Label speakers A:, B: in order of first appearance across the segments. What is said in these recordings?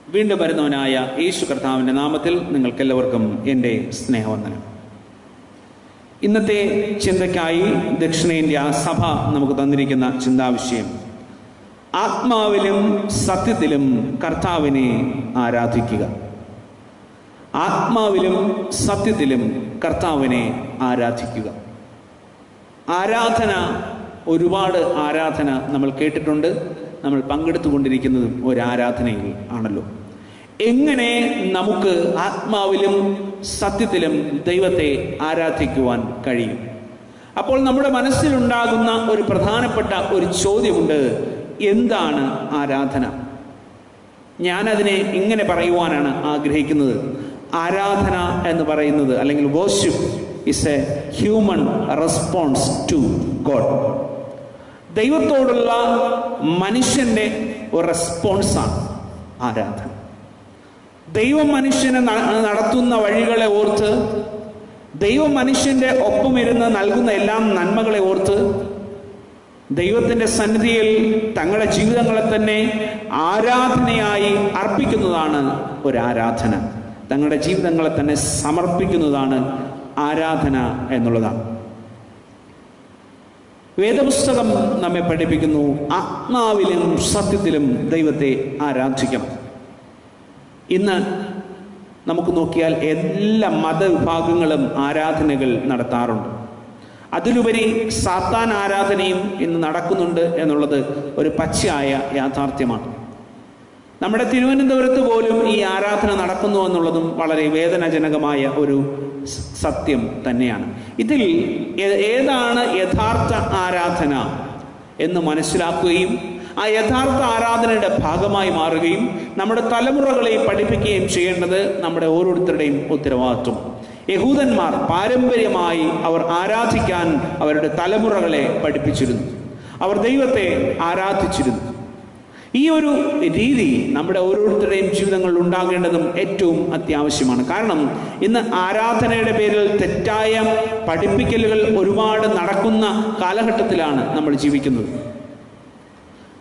A: വീണ്ടും വരുന്നവനായ യേശു കർത്താവിൻ്റെ നാമത്തിൽ നിങ്ങൾക്കെല്ലാവർക്കും എൻ്റെ സ്നേഹവന്ദനം. ഇന്നത്തെ ചിന്തയ്ക്കായി ദക്ഷിണേന്ത്യ സഭ നമുക്ക് തന്നിരിക്കുന്ന ചിന്താവിഷയം ആത്മാവിലും സത്യത്തിലും കർത്താവിനെ ആരാധിക്കുക. ആത്മാവിലും സത്യത്തിലും കർത്താവിനെ ആരാധിക്കുക. ആരാധന, ഒരുപാട് ആരാധന നമ്മൾ കേട്ടിട്ടുണ്ട്. നമ്മൾ പങ്കെടുത്തുകൊണ്ടിരിക്കുന്നതും ഒരു ആരാധനയിൽ ആണല്ലോ. എങ്ങനെ നമുക്ക് ആത്മാവിലും സത്യത്തിലും ദൈവത്തെ ആരാധിക്കുവാൻ കഴിയും? അപ്പോൾ നമ്മുടെ മനസ്സിലുണ്ടാകുന്ന ഒരു പ്രധാനപ്പെട്ട ഒരു ചോദ്യമുണ്ട്: എന്താണ് ആരാധന? ഞാനതിനെ ഇങ്ങനെ പറയുവാനാണ് ആഗ്രഹിക്കുന്നത്. ആരാധന എന്ന് പറയുന്നത്, അല്ലെങ്കിൽ worship is a human response to God. ദൈവത്തോടുള്ള മനുഷ്യന്റെ ഒരു റെസ്പോൺസാണ് ആരാധന. ദൈവം മനുഷ്യനെ നടത്തുന്ന വഴികളെ ഓർത്ത്, ദൈവം മനുഷ്യന്റെ ഒപ്പമിരുന്ന് നൽകുന്ന എല്ലാ നന്മകളെ ഓർത്ത്, ദൈവത്തിന്റെ സന്നിധിയിൽ തങ്ങളുടെ ജീവിതങ്ങളെ തന്നെ ആരാധനയായി അർപ്പിക്കുന്നതാണ് ഒരു ആരാധന. തങ്ങളുടെ ജീവിതങ്ങളെ തന്നെ സമർപ്പിക്കുന്നതാണ് ആരാധന എന്നുള്ളതാണ്. വേദപുസ്തകം നമ്മെ പഠിപ്പിക്കുന്നു, ആത്മാവിലും സത്യത്തിലും ദൈവത്തെ ആരാധിക്കണം. ഇന്ന് നമുക്ക് നോക്കിയാൽ എല്ലാ മതവിഭാഗങ്ങളും ആരാധനകൾ നടത്താറുണ്ട്. അതിലുപരി സാത്താൻ ആരാധനയും ഇന്ന് നടക്കുന്നുണ്ട് എന്നുള്ളത് ഒരു പച്ചയായ യാഥാർത്ഥ്യമാണ്. നമ്മുടെ തിരുവനന്തപുരത്ത് പോലും ഈ ആരാധന നടക്കുന്നു എന്നുള്ളതും വളരെ വേദനാജനകമായ ഒരു സത്യം തന്നെയാണ്. ഇതിൽ ഏതാണ് യഥാർത്ഥ ആരാധന എന്ന് മനസ്സിലാക്കുകയും ആ യഥാർത്ഥ ആരാധനയുടെ ഭാഗമായി മാറുകയും നമ്മുടെ തലമുറകളെ പഠിപ്പിക്കുകയും ചെയ്യേണ്ടത് നമ്മുടെ ഓരോരുത്തരുടെയും ഉത്തരവാദിത്വം. യഹൂദന്മാർ പാരമ്പര്യമായി അവർ ആരാധിക്കാൻ അവരുടെ തലമുറകളെ പഠിപ്പിച്ചിരുന്നു. അവർ ദൈവത്തെ ആരാധിച്ചിരുന്നു. ഈ ഒരു രീതി നമ്മുടെ ഓരോരുത്തരുടെയും ജീവിതങ്ങളിൽ ഉണ്ടാകേണ്ടതും ഏറ്റവും അത്യാവശ്യമാണ്. കാരണം ഇന്ന് ആരാധനയുടെ പേരിൽ തെറ്റായ പഠിപ്പിക്കലുകൾ ഒരുപാട് നടക്കുന്ന കാലഘട്ടത്തിലാണ് നമ്മൾ ജീവിക്കുന്നത്.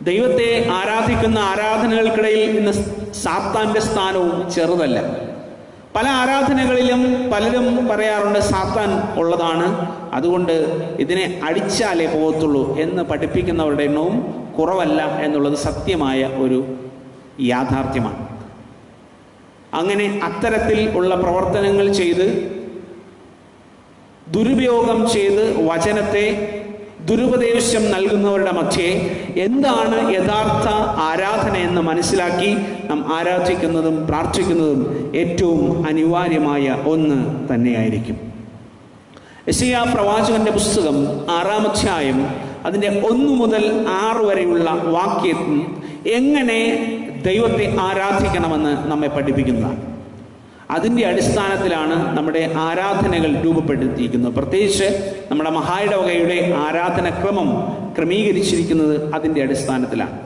A: ദൈവത്തെ ആരാധിക്കുന്ന ആരാധനകൾക്കിടയിൽ ഇന്ന് സാത്താന്റെ സ്ഥാനവും ചെറുതല്ല. പല ആരാധനകളിലും പലരും പറയാറുണ്ട് സാത്താൻ ഉള്ളതാണ്, അതുകൊണ്ട് ഇതിനെ അടിച്ചാലേ പോകത്തുള്ളൂ എന്ന് പഠിപ്പിക്കുന്നവരുടെ എണ്ണവും കുറവല്ല എന്നുള്ളത് സത്യമായ ഒരു യാഥാർത്ഥ്യമാണ്. അങ്ങനെ അത്തരത്തിൽ ഉള്ള പ്രവർത്തനങ്ങൾ ചെയ്ത്, ദുരുപയോഗം ചെയ്ത് വചനത്തെ ദുരുപദേശം നൽകുന്നവരുടെ മധ്യേ എന്താണ് യഥാർത്ഥ ആരാധന എന്ന് മനസ്സിലാക്കി നാം ആരാധിക്കുന്നതും പ്രാർത്ഥിക്കുന്നതും ഏറ്റവും അനിവാര്യമായ ഒന്ന് തന്നെയായിരിക്കും. യെശയ്യാ പ്രവാചകന്റെ പുസ്തകം 6-ാം അധ്യായം അതിൻ്റെ 1 മുതൽ 6 വരെയുള്ള വാക്യത്തിൽ എങ്ങനെ ദൈവത്തെ ആരാധിക്കണമെന്ന് നമ്മെ പഠിപ്പിക്കുന്നതാണ്. അതിൻ്റെ അടിസ്ഥാനത്തിലാണ് നമ്മുടെ ആരാധനകൾ രൂപപ്പെടുത്തിയിരിക്കുന്നത്. പ്രത്യേകിച്ച് നമ്മുടെ മഹായിടവകയുടെ ആരാധനക്രമം ക്രമീകരിച്ചിരിക്കുന്നത് അതിൻ്റെ അടിസ്ഥാനത്തിലാണ്.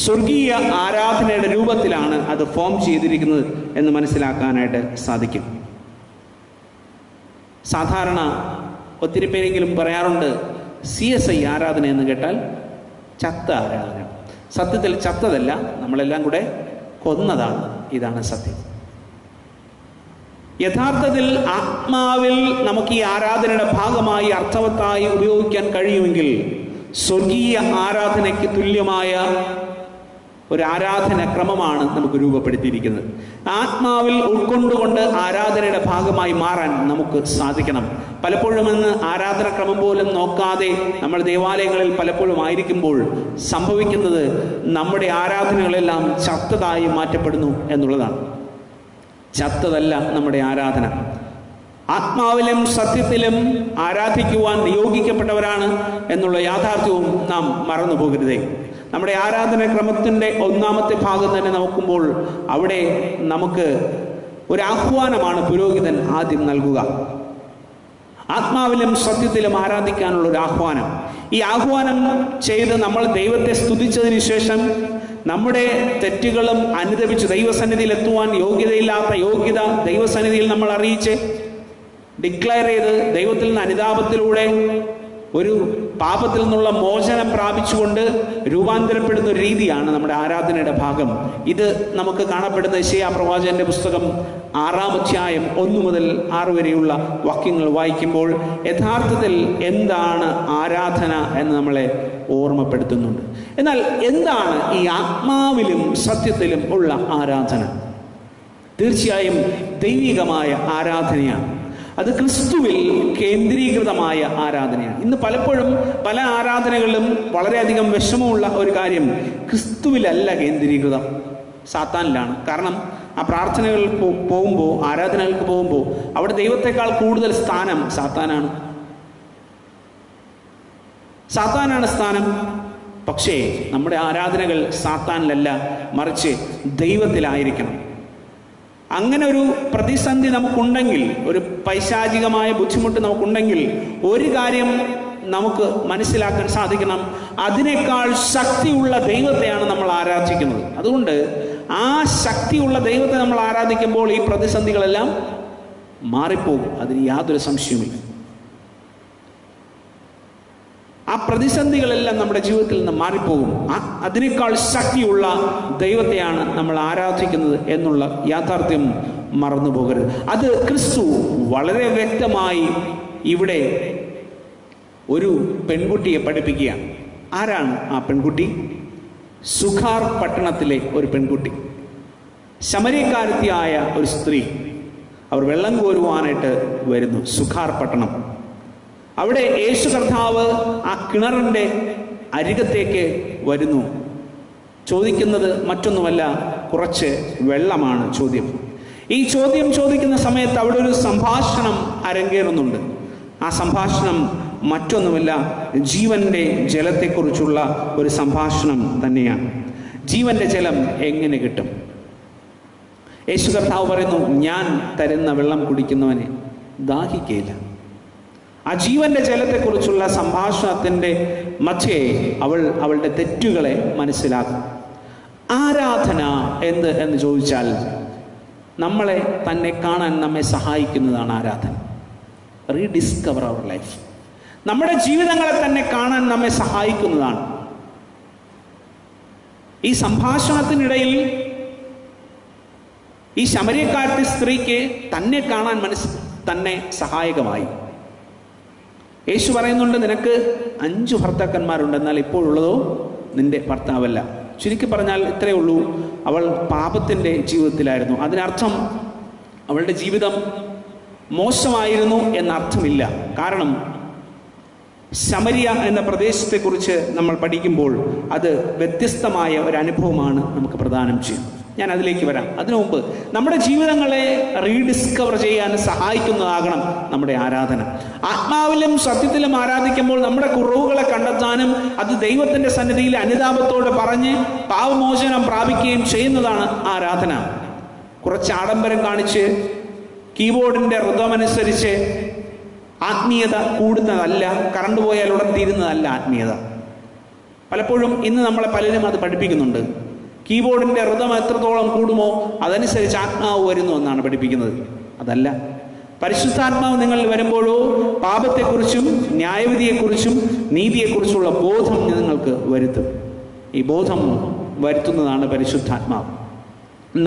A: സ്വർഗീയ ആരാധനയുടെ രൂപത്തിലാണ് അത് ഫോം ചെയ്തിരിക്കുന്നത് എന്ന് മനസ്സിലാക്കാനായിട്ട് സാധിക്കും. സാധാരണ ഒത്തിരി പേരെങ്കിലും പറയാറുണ്ട് CSI ആരാധന എന്ന് കേട്ടാൽ ചത്ത ആരാധന. സത്യത്തിൽ ചത്തതല്ല, നമ്മളെല്ലാം കൂടെ കൊന്നതാണ്. ഇതാണ് സത്യം. യഥാർത്ഥത്തിൽ ആത്മാവിൽ നമുക്ക് ഈ ആരാധനയുടെ ഭാഗമായി അർത്ഥവത്തായി ഉപയോഗിക്കാൻ കഴിയുമെങ്കിൽ സ്വർഗീയ ആരാധനയ്ക്ക് തുല്യമായ ഒരു ആരാധന ക്രമമാണ് നമുക്ക് രൂപപ്പെടുത്തിയിരിക്കുന്നത്. ആത്മാവിൽ ഉൾക്കൊണ്ടുകൊണ്ട് ആരാധനയുടെ ഭാഗമായി മാറാൻ നമുക്ക് സാധിക്കണം. പലപ്പോഴും ഇന്ന് ആരാധനക്രമം പോലും നോക്കാതെ നമ്മൾ ദേവാലയങ്ങളിൽ പലപ്പോഴും ആയിരിക്കുമ്പോൾ സംഭവിക്കുന്നത് നമ്മുടെ ആരാധനകളെല്ലാം ചത്തതായി മാറ്റപ്പെടുന്നു എന്നുള്ളതാണ്. ചത്തതല്ല നമ്മുടെ ആരാധന. ആത്മാവിലും സത്യത്തിലും ആരാധിക്കുവാൻ നിയോഗിക്കപ്പെട്ടവരാണ് എന്നുള്ള യാഥാർത്ഥ്യവും നാം മറന്നു പോകരുതേ. നമ്മുടെ ആരാധനാക്രമത്തിൻ്റെ 1-ാമത്തെ ഭാഗം തന്നെ നോക്കുമ്പോൾ അവിടെ നമുക്ക് ഒരാഹ്വാനമാണ് പുരോഹിതൻ ആദ്യം നൽകുക. ആത്മാവിലും സത്യത്തിലും ആരാധിക്കാനുള്ള ഒരു ആഹ്വാനം. ഈ ആഹ്വാനം ചെയ്ത് നമ്മൾ ദൈവത്തെ സ്തുതിച്ചതിന് ശേഷം നമ്മുടെ തെറ്റുകളും അനുദപിച്ച് ദൈവസന്നിധിയിൽ എത്തുവാൻ യോഗ്യതയില്ലാത്ത യോഗ്യത ദൈവസന്നിധിയിൽ നമ്മൾ അറിയിച്ച് ഡിക്ലെയർ ചെയ്ത് ദൈവത്തിൽ നിന്ന് അനുതാപത്തിലൂടെ ഒരു പാപത്തിൽ നിന്നുള്ള മോചനം പ്രാപിച്ചുകൊണ്ട് രൂപാന്തരപ്പെടുന്ന ഒരു രീതിയാണ് നമ്മുടെ ആരാധനയുടെ ഭാഗം. ഇത് നമുക്ക് കാണപ്പെടുന്ന യെശയ്യാ പ്രവാചകന്റെ പുസ്തകം 6-ാം അധ്യായം 1 മുതൽ 6 വരെയുള്ള വാക്യങ്ങൾ വായിക്കുമ്പോൾ യഥാർത്ഥത്തിൽ എന്താണ് ആരാധന എന്ന് നമ്മളെ ഓർമ്മപ്പെടുത്തുന്നുണ്ട്. എന്നാൽ എന്താണ് ഈ ആത്മാവിലും സത്യത്തിലും ഉള്ള ആരാധന? തീർച്ചയായും ദൈവികമായ ആരാധനയാണ്. അത് ക്രിസ്തുവിൽ കേന്ദ്രീകൃതമായ ആരാധനയാണ്. ഇന്ന് പലപ്പോഴും പല ആരാധനകളിലും വളരെയധികം വിഷമമുള്ള ഒരു കാര്യം, ക്രിസ്തുവിലല്ല കേന്ദ്രീകൃതം, സാത്താനിലാണ്. കാരണം ആ പ്രാർത്ഥനകളിൽ പോകുമ്പോൾ, ആരാധനകൾക്ക് പോകുമ്പോൾ അവിടെ ദൈവത്തെക്കാൾ കൂടുതൽ സ്ഥാനം സാത്താനാണ് സ്ഥാനം. പക്ഷേ നമ്മുടെ ആരാധനകൾ സാത്താനിലല്ല, മറിച്ച് ദൈവത്തിലായിരിക്കണം. അങ്ങനെ ഒരു പ്രതിസന്ധി നമുക്കുണ്ടെങ്കിൽ, ഒരു പൈശാചികമായ ബുദ്ധിമുട്ട് നമുക്കുണ്ടെങ്കിൽ, ഒരു കാര്യം നമുക്ക് മനസ്സിലാക്കാൻ സാധിക്കണം, അതിനേക്കാൾ ശക്തിയുള്ള ദൈവത്തെയാണ് നമ്മൾ ആരാധിക്കുന്നത്. അതുകൊണ്ട് ആ ശക്തിയുള്ള ദൈവത്തെ നമ്മൾ ആരാധിക്കുമ്പോൾ ഈ പ്രതിസന്ധികളെല്ലാം മാറിപ്പോകും, അതിന് യാതൊരു സംശയവുമില്ല. ആ പ്രതിസന്ധികളെല്ലാം നമ്മുടെ ജീവിതത്തിൽ നിന്ന് മാറിപ്പോകും. അതിനേക്കാൾ ശക്തിയുള്ള ദൈവത്തെയാണ് നമ്മൾ ആരാധിക്കുന്നത് എന്നുള്ള യാഥാർത്ഥ്യം മറന്നു പോകരുത്. അത് ക്രിസ്തു വളരെ വ്യക്തമായി ഇവിടെ ഒരു പെൺകുട്ടിയെ പഠിപ്പിക്കുകയാണ്. ആരാണ് ആ പെൺകുട്ടി? സുഖാർ പട്ടണത്തിലെ ഒരു പെൺകുട്ടി, ശമര്യക്കാരത്തിയായ ഒരു സ്ത്രീ. അവർ വെള്ളം കോരുവാനായിട്ട് വരുന്നു സുഖാർ പട്ടണം. അവിടെ യേശു കർത്താവ് ആ കിണറിൻ്റെ അരികത്തേക്ക് വരുന്നു. ചോദിക്കുന്നത് മറ്റൊന്നുമല്ല, കുറച്ച് വെള്ളമാണ് ചോദ്യം. ഈ ചോദ്യം ചോദിക്കുന്ന സമയത്ത് അവിടെ ഒരു സംഭാഷണം അരങ്ങേറുന്നുണ്ട്. ആ സംഭാഷണം മറ്റൊന്നുമല്ല, ജീവന്റെ ജലത്തെക്കുറിച്ചുള്ള ഒരു സംഭാഷണം തന്നെയാണ്. ജീവന്റെ ജലം എങ്ങനെ കിട്ടും? യേശു കർത്താവ് പറയുന്നു, ഞാൻ തരുന്ന വെള്ളം കുടിക്കുന്നവനെ ദാഹിക്കയില്ല. ആ ജീവന്റെ ജലത്തെക്കുറിച്ചുള്ള സംഭാഷണത്തിൻ്റെ മധ്യേ അവളുടെ തെറ്റുകളെ മനസ്സിലാക്കും. ആരാധന എന്ന് ചോദിച്ചാൽ നമ്മളെ തന്നെ കാണാൻ നമ്മെ സഹായിക്കുന്നതാണ് ആരാധന. Rediscover our life. നമ്മുടെ ജീവിതങ്ങളെ തന്നെ കാണാൻ നമ്മെ സഹായിക്കുന്നതാണ്. ഈ സംഭാഷണത്തിനിടയിൽ ഈ ശമര്യക്കാരത്തി സ്ത്രീക്ക് തന്നെ കാണാൻ തന്നെ സഹായകമായി. യേശു പറയുന്നുണ്ട്, നിനക്ക് 5 ഭർത്താക്കന്മാരുണ്ട്, എന്നാൽ ഇപ്പോഴുള്ളതോ നിന്റെ ഭർത്താവല്ല. ചുരുക്കി പറഞ്ഞാൽ ഇത്രയേ ഉള്ളൂ, അവൾ പാപത്തിൻ്റെ ജീവിതത്തിലായിരുന്നു. അതിനർത്ഥം അവളുടെ ജീവിതം മോശമായിരുന്നു എന്നർത്ഥമില്ല. കാരണം ശമരിയ എന്ന പ്രദേശത്തെക്കുറിച്ച് നമ്മൾ പഠിക്കുമ്പോൾ അത് വ്യത്യസ്തമായ ഒരു അനുഭവമാണ് നമുക്ക് പ്രദാനം ചെയ്യുന്നത്. ഞാൻ അതിലേക്ക് വരാം. അതിനു മുമ്പ് നമ്മുടെ ജീവിതങ്ങളെ റീഡിസ്കവർ ചെയ്യാൻ സഹായിക്കുന്നതാകണം നമ്മുടെ ആരാധന. ആത്മാവിലും സത്യത്തിലും ആരാധിക്കുമ്പോൾ നമ്മുടെ കുറവുകളെ കണ്ടെത്താനും അത് ദൈവത്തിൻ്റെ സന്നിധിയിൽ അനുതാപത്തോടെ പറഞ്ഞ് പാപമോചനം പ്രാപിക്കുകയും ചെയ്യുന്നതാണ് ആരാധന. കുറച്ച് ആഡംബരം കാണിച്ച് കീബോർഡിൻ്റെ ഋതമനുസരിച്ച് ആത്മീയത കൂടുന്നതല്ല, കറണ്ട് പോയാൽ ഉടൻ തീരുന്നതല്ല ആത്മീയത. പലപ്പോഴും ഇന്ന് നമ്മളെ പലരും അത് പഠിപ്പിക്കുന്നുണ്ട്. കീബോർഡിൻ്റെ ഋതം എത്രത്തോളം കൂടുമോ അതനുസരിച്ച് ആത്മാവ് വരുന്നു എന്നാണ് പഠിപ്പിക്കുന്നത്. അതല്ല, പരിശുദ്ധാത്മാവ് നിങ്ങളിൽ വരുമ്പോഴോ പാപത്തെക്കുറിച്ചും ന്യായവിധിയെക്കുറിച്ചും നീതിയെക്കുറിച്ചുള്ള ബോധം നിങ്ങൾക്ക് വരുത്തും. ഈ ബോധം വരുത്തുന്നതാണ് പരിശുദ്ധാത്മാവ്.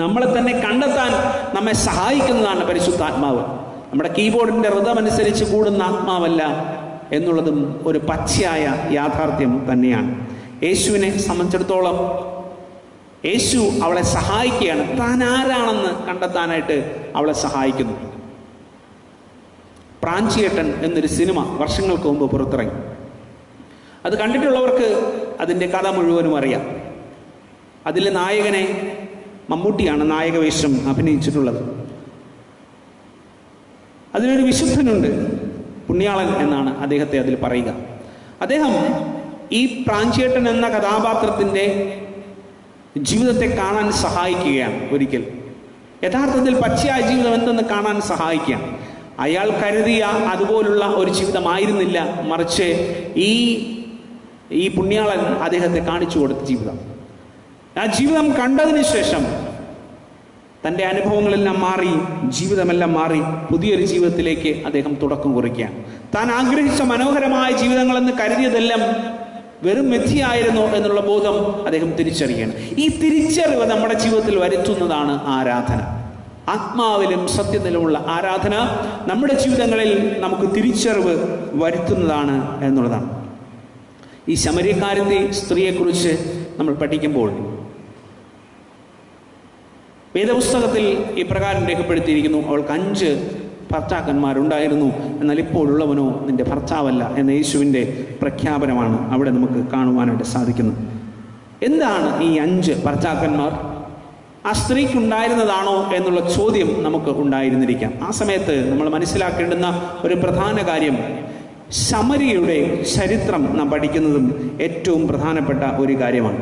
A: നമ്മളെ തന്നെ കണ്ടെത്താൻ നമ്മെ സഹായിക്കുന്നതാണ് പരിശുദ്ധാത്മാവ്. നമ്മുടെ കീബോർഡിൻ്റെ ഋതമനുസരിച്ച് കൂടുന്ന ആത്മാവല്ല എന്നുള്ളതും ഒരു പച്ചയായ യാഥാർത്ഥ്യം തന്നെയാണ്. യേശുവിനെ സംബന്ധിച്ചിടത്തോളം യേശു അവളെ സഹായിക്കുകയാണ്. താൻ ആരാണെന്ന് കണ്ടെത്താനായിട്ട് അവളെ സഹായിക്കുന്നു. പ്രാഞ്ചിയേട്ടൻ എന്നൊരു സിനിമ വർഷങ്ങൾക്ക് മുമ്പ് പുറത്തിറങ്ങി. അത് കണ്ടിട്ടുള്ളവർക്ക് അതിൻ്റെ കഥ മുഴുവനും അറിയാം. അതിലെ നായകനെ മമ്മൂട്ടിയാണ് നായകവേഷം അഭിനയിച്ചിട്ടുള്ളത്. അതിലൊരു വിശുദ്ധനുണ്ട്, പുണ്യാളൻ എന്നാണ് അദ്ദേഹത്തെ അതിൽ പറയുക. അദ്ദേഹം ഈ പ്രാഞ്ചിയേട്ടൻ എന്ന കഥാപാത്രത്തിൻ്റെ ജീവിതത്തെ കാണാൻ സഹായിക്കുകയാണ്. ഒരിക്കൽ യഥാർത്ഥത്തിൽ പച്ചയായ ജീവിതം എന്തെന്ന് കാണാൻ സഹായിക്കുകയാണ്. അയാൾ കരുതിയ അതുപോലുള്ള ഒരു ജീവിതമായിരുന്നില്ല, മറിച്ച് ഈ പുണ്യാളൻ അദ്ദേഹത്തെ കാണിച്ചു കൊടുത്ത ജീവിതം. ആ ജീവിതം കണ്ടതിന് ശേഷം തൻ്റെ അനുഭവങ്ങളെല്ലാം മാറി, ജീവിതമെല്ലാം മാറി, പുതിയൊരു ജീവിതത്തിലേക്ക് അദ്ദേഹം തുടക്കം കുറിക്കുകയാണ്. താൻ ആഗ്രഹിച്ച മനോഹരമായ ജീവിതങ്ങളെന്ന് കരുതിയതെല്ലാം വെറും മിഥ്യയായിരുന്നു എന്നുള്ള ബോധം അദ്ദേഹം തിരിച്ചറിയണം. ഈ തിരിച്ചറിവ് നമ്മുടെ ജീവിതത്തിൽ വരുത്തുന്നതാണ് ആരാധന. ആത്മാവിലും സത്യത്തിലുമുള്ള ആരാധന നമ്മുടെ ജീവിതങ്ങളിൽ നമുക്ക് തിരിച്ചറിവ് വരുത്തുന്നതാണ് എന്നുള്ളതാണ്. ഈ ശമര്യക്കാരത്തി സ്ത്രീയെക്കുറിച്ച് നമ്മൾ പഠിക്കുമ്പോൾ വേദപുസ്തകത്തിൽ ഇപ്രകാരം രേഖപ്പെടുത്തിയിരിക്കുന്നു: അവൾക്ക് 5 ഭർത്താക്കന്മാരുണ്ടായിരുന്നു, എന്നാൽ ഇപ്പോഴുള്ളവനോ നിന്റെ ഭർത്താവല്ല എന്ന യേശുവിൻ്റെ പ്രഖ്യാപനമാണ് അവിടെ നമുക്ക് കാണുവാനായിട്ട് സാധിക്കുന്നത്. എന്താണ് ഈ 5 ഭർത്താക്കന്മാർ? ആ സ്ത്രീക്കുണ്ടായിരുന്നതാണോ എന്നുള്ള ചോദ്യം നമുക്ക് ഉണ്ടായിരുന്നിരിക്കാം. ആ സമയത്ത് നമ്മൾ മനസ്സിലാക്കേണ്ടുന്ന ഒരു പ്രധാന കാര്യം, ശമര്യയുടെ ചരിത്രം നാം പഠിക്കുന്നതും ഏറ്റവും പ്രധാനപ്പെട്ട ഒരു കാര്യമാണ്.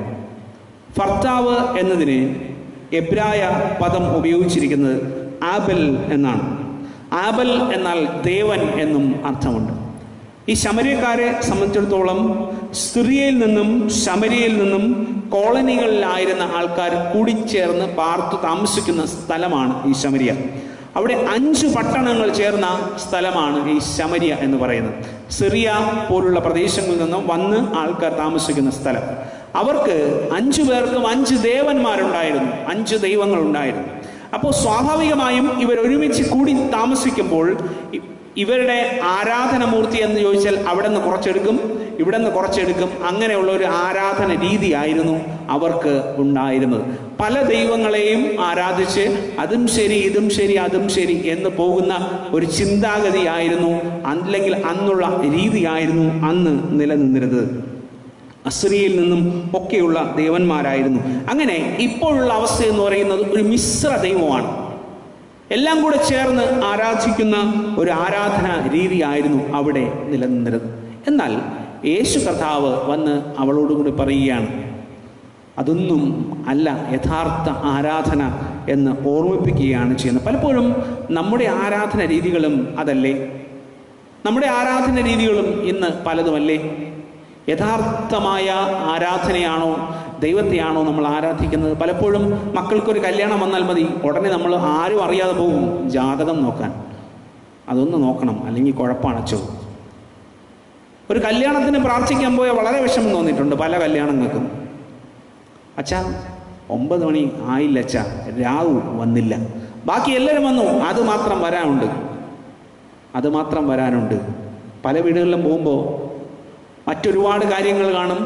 A: ഭർത്താവ് എന്നതിന് എബ്രായ പദം ഉപയോഗിച്ചിരിക്കുന്നത് ആബൽ എന്നാണ്. ആബൽ എന്നാൽ ദേവൻ എന്നും അർത്ഥമുണ്ട്. ഈ ശമര്യക്കാരെ സംബന്ധിച്ചിടത്തോളം സിറിയയിൽ നിന്നും ശമര്യയിൽ നിന്നും കോളനികളിലായിരുന്ന ആൾക്കാർ കൂടിച്ചേർന്ന് പാർത്തു താമസിക്കുന്ന സ്ഥലമാണ് ഈ ശമര്യ. അവിടെ 5 പട്ടണങ്ങൾ ചേർന്ന സ്ഥലമാണ് ഈ ശമര്യ എന്ന് പറയുന്നത്. സിറിയ പോലുള്ള പ്രദേശങ്ങളിൽ നിന്നും വന്ന് ആൾക്കാർ താമസിക്കുന്ന സ്ഥലം. അവർക്ക് 5 പേർക്കും 5 ദേവന്മാരുണ്ടായിരുന്നു, 5 ദൈവങ്ങളുണ്ടായിരുന്നു. അപ്പോൾ സ്വാഭാവികമായും ഇവർ ഒരുമിച്ച് കൂടി താമസിക്കുമ്പോൾ ഇവരുടെ ആരാധനമൂർത്തി എന്ന് ചോദിച്ചാൽ അവിടെ നിന്ന് കുറച്ചെടുക്കും, ഇവിടെ നിന്ന് കുറച്ചെടുക്കും. അങ്ങനെയുള്ള ഒരു ആരാധന രീതിയായിരുന്നു അവർക്ക് ഉണ്ടായിരുന്നത്. പല ദൈവങ്ങളെയും ആരാധിച്ച് അതും ശരി ഇതും ശരി അതും ശരി എന്ന് പോകുന്ന ഒരു ചിന്താഗതിയായിരുന്നു, അല്ലെങ്കിൽ അന്നുള്ള രീതിയായിരുന്നു അന്ന് നിലനിന്നിരുന്നത്. അസിറിയയിൽ നിന്നും ഒക്കെയുള്ള ദേവന്മാരായിരുന്നു. അങ്ങനെ ഇപ്പോഴുള്ള അവസ്ഥ എന്ന് പറയുന്നത് ഒരു മിശ്ര ദൈവമാണ്. എല്ലാം കൂടെ ചേർന്ന് ആരാധിക്കുന്ന ഒരു ആരാധന രീതിയായിരുന്നു അവിടെ നിലനിന്നിരുന്നത്. എന്നാൽ യേശു കർത്താവ് വന്ന് അവളോടുകൂടി പറയുകയാണ്, അതൊന്നും അല്ല യഥാർത്ഥ ആരാധന എന്ന് ഓർമ്മിപ്പിക്കുകയാണ് ചെയ്യുന്നത്. പലപ്പോഴും നമ്മുടെ ആരാധന രീതികളും അതല്ലേ? നമ്മുടെ ആരാധന രീതികളും ഇന്ന് പലതുമല്ലേ? യഥാർത്ഥമായ ആരാധനയാണോ, ദൈവത്തെയാണോ നമ്മൾ ആരാധിക്കുന്നത്? പലപ്പോഴും മക്കൾക്കൊരു കല്യാണം വന്നാൽ മതി, ഉടനെ നമ്മൾ ആരും അറിയാതെ പോകും ജാതകം നോക്കാൻ. അതൊന്ന് നോക്കണം, അല്ലെങ്കിൽ കുഴപ്പമാണച്ചോ. ഒരു കല്യാണത്തിന് പ്രാർത്ഥിക്കാൻ പോയാൽ വളരെ വിഷമം തോന്നിയിട്ടുണ്ട് പല കല്യാണങ്ങൾക്കും. അച്ഛാ 9 മണി ആയില്ല അച്ഛാ, രാഹു വന്നില്ല, ബാക്കി എല്ലാവരും വന്നു, അത് മാത്രം വരാനുണ്ട്. പല വീടുകളിലും പോകുമ്പോൾ മറ്റൊരുപാട് കാര്യങ്ങൾ കാണും.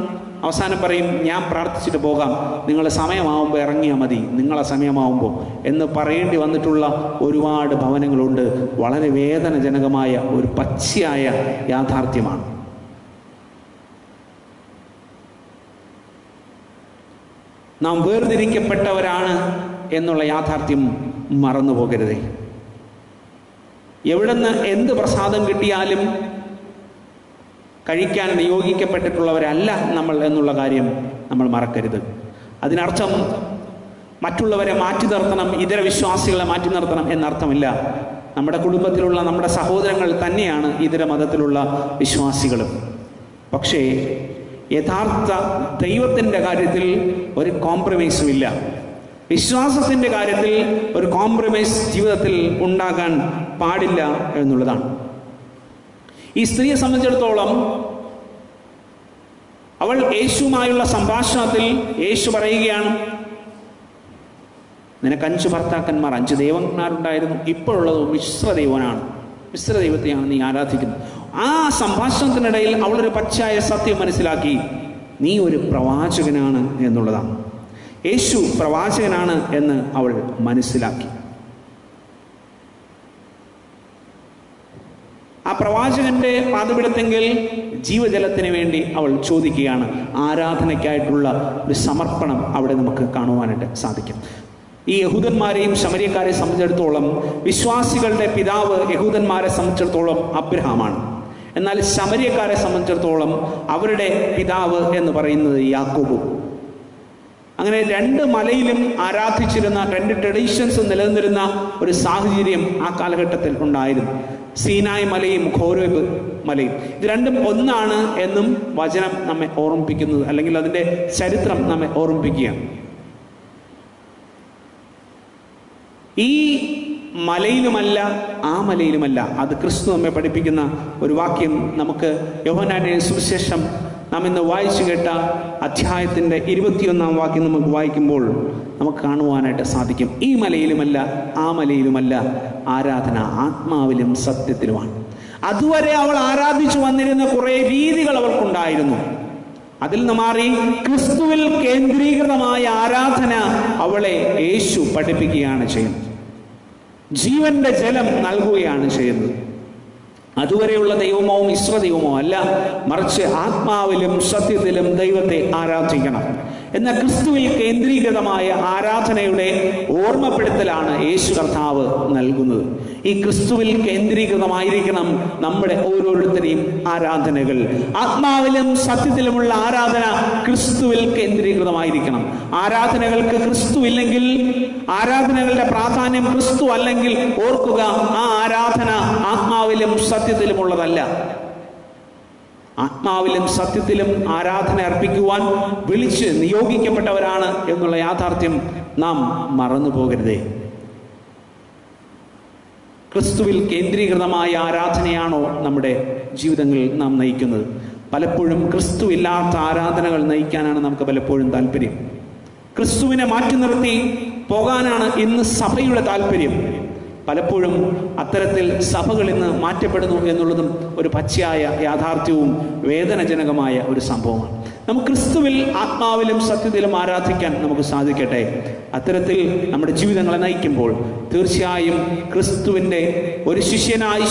A: അവസാനം പറയും, ഞാൻ പ്രാർത്ഥിച്ചിട്ട് പോകാം, നിങ്ങളുടെ സമയമാവുമ്പോൾ ഇറങ്ങിയാൽ മതി, നിങ്ങളെ സമയമാവുമ്പോൾ എന്ന് പറയേണ്ടി വന്നിട്ടുള്ള ഒരുപാട് ഭവനങ്ങളുണ്ട്. വളരെ വേദനജനകമായ ഒരു പച്ചയായ യാഥാർത്ഥ്യമാണ്. നാം വേർതിരിക്കപ്പെട്ടവരാണ് എന്നുള്ള യാഥാർത്ഥ്യം മറന്നു പോകരുതേ. എവിടുന്ന് എന്ത് പ്രസാദം കിട്ടിയാലും കഴിക്കാൻ നിയോഗിക്കപ്പെട്ടിട്ടുള്ളവരല്ല നമ്മൾ എന്നുള്ള കാര്യം നമ്മൾ മറക്കരുത്. അതിനർത്ഥം മറ്റുള്ളവരെ മാറ്റി നിർത്തണം, ഇതര വിശ്വാസികളെ മാറ്റി നിർത്തണം എന്നർത്ഥമില്ല. നമ്മുടെ കുടുംബത്തിലുള്ള നമ്മുടെ സഹോദരങ്ങൾ തന്നെയാണ് ഇതര മതത്തിലുള്ള വിശ്വാസികളും. പക്ഷേ യഥാർത്ഥ ദൈവത്തിൻ്റെ കാര്യത്തിൽ ഒരു കോംപ്രമൈസും ഇല്ല. വിശ്വാസത്തിൻ്റെ കാര്യത്തിൽ ഒരു കോംപ്രമൈസ് ജീവിതത്തിൽ ഉണ്ടാകാൻ പാടില്ല എന്നുള്ളതാണ്. ഈ സ്ത്രീയെ സംബന്ധിച്ചിടത്തോളം അവൾ യേശുവുമായുള്ള സംഭാഷണത്തിൽ യേശു പറയുകയാണ്, നിനക്ക് 5 ഭർത്താക്കന്മാർ, 5 ദൈവന്മാരുണ്ടായിരുന്നു, ഇപ്പോഴുള്ളത് മിശ്ര ദൈവത്തെയാണ് നീ ആരാധിക്കുന്നത്. ആ സംഭാഷണത്തിനിടയിൽ അവളൊരു പച്ചയായ സത്യം മനസ്സിലാക്കി, നീ ഒരു പ്രവാചകനാണ് എന്നുള്ളതാണ്. യേശു പ്രവാചകനാണ് എന്ന് അവൾ മനസ്സിലാക്കി. ആ പ്രവാചകന്റെ പാദപീഠത്തെങ്കിൽ ജീവജലത്തിന് വേണ്ടി അവൾ ചോദിക്കുകയാണ്. ആരാധനയ്ക്കായിട്ടുള്ള ഒരു സമർപ്പണം അവിടെ നമുക്ക് കാണുവാനായിട്ട് സാധിക്കും. ഈ യഹൂദന്മാരെയും ശമര്യക്കാരെ സംബന്ധിച്ചിടത്തോളം വിശ്വാസികളുടെ പിതാവ് യഹൂദന്മാരെ സംബന്ധിച്ചിടത്തോളം അബ്രഹാമാണ്. എന്നാൽ ശമര്യക്കാരെ സംബന്ധിച്ചിടത്തോളം അവരുടെ പിതാവ് എന്ന് പറയുന്നത് യാക്കോബ്. അങ്ങനെ 2 മലയിലും ആരാധിച്ചിരുന്ന 2 ട്രഡീഷൻസ് നിലനിന്നിരുന്ന ഒരു സാഹചര്യം ആ കാലഘട്ടത്തിൽ ഉണ്ടായിരുന്നു. സീനായ് മലയും ഖോരേബ് മലയും, ഇത് രണ്ടും ഒന്നാണ് എന്നും വചനം നമ്മെ ഓർമ്മിപ്പിക്കുന്നത്, അല്ലെങ്കിൽ അതിൻ്റെ ചരിത്രം നമ്മെ ഓർമ്മിപ്പിക്കുകയാണ്. ഈ മലയിലുമല്ല ആ മലയിലുമല്ല. അത് ക്രിസ്തു നമ്മെ പഠിപ്പിക്കുന്ന ഒരു വാക്യം നമുക്ക് യോഹന്നാന്റെ സുവിശേഷം നാം ഇന്ന് വായിച്ചു കേട്ട അധ്യായത്തിൻ്റെ 21 വാക്യം നമുക്ക് വായിക്കുമ്പോൾ നമുക്ക് കാണുവാനായിട്ട് സാധിക്കും. ഈ മലയിലുമല്ല ആ മലയിലുമല്ല ആരാധന, ആത്മാവിലും സത്യത്തിലുമാണ്. അതുവരെ അവൾ ആരാധിച്ചു വന്നിരുന്ന കുറേ രീതികൾ അവൾക്കുണ്ടായിരുന്നു. അതിൽ നിന്ന് മാറി ക്രിസ്തുവിൽ കേന്ദ്രീകൃതമായ ആരാധന അവളെ യേശു പഠിപ്പിക്കുകയാണ് ചെയ്യുന്നത്. ജീവന്റെ ജലം നൽകുകയാണ് ചെയ്യുന്നത്. അതുവരെയുള്ള ദൈവമോ മിശ്രദൈവമോ അല്ല, മറിച്ച് ആത്മാവിലും സത്യത്തിലും ദൈവത്തെ ആരാധിക്കണം എന്ന ക്രിസ്തുവിൽ കേന്ദ്രീകൃതമായ ആരാധനയുടെ ഓർമ്മപ്പെടുത്തലാണ് യേശു കർത്താവ് നൽകുന്നത്. ഈ ക്രിസ്തുവിൽ കേന്ദ്രീകൃതമായിരിക്കണം നമ്മുടെ ഓരോരുത്തരെയും ആരാധനകൾ. ആത്മാവിലും സത്യത്തിലുമുള്ള ആരാധന ക്രിസ്തുവിൽ കേന്ദ്രീകൃതമായിരിക്കണം. ആരാധനകൾക്ക് ക്രിസ്തു ഇല്ലെങ്കിൽ, ആരാധനകളുടെ പ്രാധാന്യം ക്രിസ്തു അല്ലെങ്കിൽ, ഓർക്കുക, ആ ആരാധന ആത്മാവിലും സത്യത്തിലുമുള്ളതല്ല. ആത്മാവിലും സത്യത്തിലും ആരാധന അർപ്പിക്കുവാൻ വിളിച്ച് നിയോഗിക്കപ്പെട്ടവരാണ് എന്നുള്ള യാഥാർത്ഥ്യം നാം മറന്നു പോകരുതേ. ക്രിസ്തുവിൽ കേന്ദ്രീകൃതമായ ആരാധനയാണോ നമ്മുടെ ജീവിതങ്ങളിൽ നാം നയിക്കുന്നത്? പലപ്പോഴും ക്രിസ്തു ഇല്ലാത്ത ആരാധനകൾ നയിക്കാനാണ് നമുക്ക് പലപ്പോഴും താല്പര്യം. ക്രിസ്തുവിനെ മാറ്റി നിർത്തി പോകാനാണ് ഇന്ന് സഭയുടെ താല്പര്യം. പലപ്പോഴും അത്തരത്തിൽ സഭകൾ ഇന്ന് മാറ്റപ്പെടുന്നു എന്നുള്ളതും ഒരു പച്ചയായ യാഥാർത്ഥ്യവും വേദനജനകമായ ഒരു സംഭവമാണ്. നമുക്ക് ക്രിസ്തുവിൽ ആത്മാവിലും സത്യത്തിലും ആരാധിക്കാൻ നമുക്ക് സാധിക്കട്ടെ. അത്തരത്തിൽ നമ്മുടെ ജീവിതങ്ങളെ നയിക്കുമ്പോൾ തീർച്ചയായും ക്രിസ്തുവിൻ്റെ ഒരു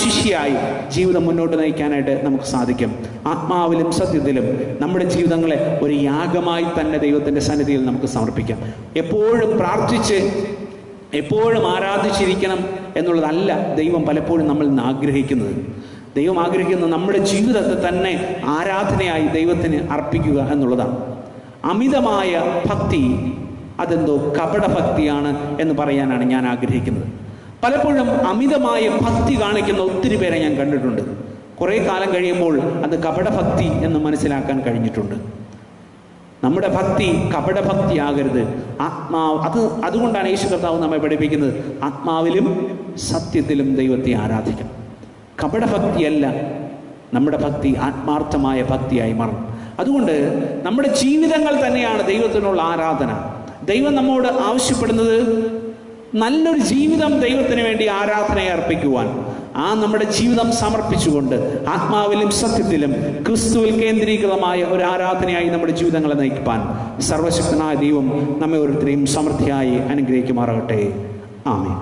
A: ശിഷ്യയായി ജീവിതം മുന്നോട്ട് നയിക്കാനായിട്ട് നമുക്ക് സാധിക്കും. ആത്മാവിലും സത്യത്തിലും നമ്മുടെ ജീവിതങ്ങളെ ഒരു യാഗമായി തന്നെ ദൈവത്തിൻ്റെ സന്നിധിയിൽ നമുക്ക് സമർപ്പിക്കാം. എപ്പോഴും പ്രാർത്ഥിച്ച് എപ്പോഴും ആരാധിച്ചിരിക്കണം എന്നുള്ളതല്ല ദൈവം പലപ്പോഴും നമ്മളിൽ നിന്ന് ആഗ്രഹിക്കുന്നത്. ദൈവം ആഗ്രഹിക്കുന്നത് നമ്മുടെ ജീവിതത്തെ തന്നെ ആരാധനയായി ദൈവത്തിന് അർപ്പിക്കുക എന്നുള്ളതാണ്. അമിതമായ ഭക്തി അതെന്തോ കപടഭക്തിയാണ് എന്ന് പറയാനാണ് ഞാൻ ആഗ്രഹിക്കുന്നത്. പലപ്പോഴും അമിതമായ ഭക്തി കാണിക്കുന്ന ഒത്തിരി പേരെ ഞാൻ കണ്ടിട്ടുണ്ട്. കുറേ കാലം കഴിയുമ്പോൾ അത് കപടഭക്തി എന്ന് മനസ്സിലാക്കാൻ കഴിഞ്ഞിട്ടുണ്ട്. നമ്മുടെ ഭക്തി കപടഭക്തിയാകരുത്. അതുകൊണ്ടാണ് യേശു കർത്താവ് നമ്മെ പഠിപ്പിക്കുന്നത് ആത്മാവിലും സത്യത്തിലും ദൈവത്തെ ആരാധിക്കണം. കപടഭക്തിയല്ല, നമ്മുടെ ഭക്തി ആത്മാർത്ഥമായ ഭക്തിയായി മാറും. അതുകൊണ്ട് നമ്മുടെ ജീവിതങ്ങൾ തന്നെയാണ് ദൈവത്തിനുള്ള ആരാധന. ദൈവം നമ്മോട് ആവശ്യപ്പെടുന്നത് നല്ലൊരു ജീവിതം ദൈവത്തിന് വേണ്ടി ആരാധനയെ അർപ്പിക്കുവാൻ, ആ നമ്മുടെ ജീവിതം സമർപ്പിച്ചുകൊണ്ട് ആത്മാവിലും സത്യത്തിലും ക്രിസ്തുവിൽ കേന്ദ്രീകൃതമായ ഒരു ആരാധനയായി നമ്മുടെ ജീവിതങ്ങളെ നയിക്കാൻ സർവശക്തനായ ദൈവം നമ്മെ ഓരോരുത്തരെയും സമൃദ്ധിയായി അനുഗ്രഹിക്കുമാറാകട്ടെ. ആമേൻ.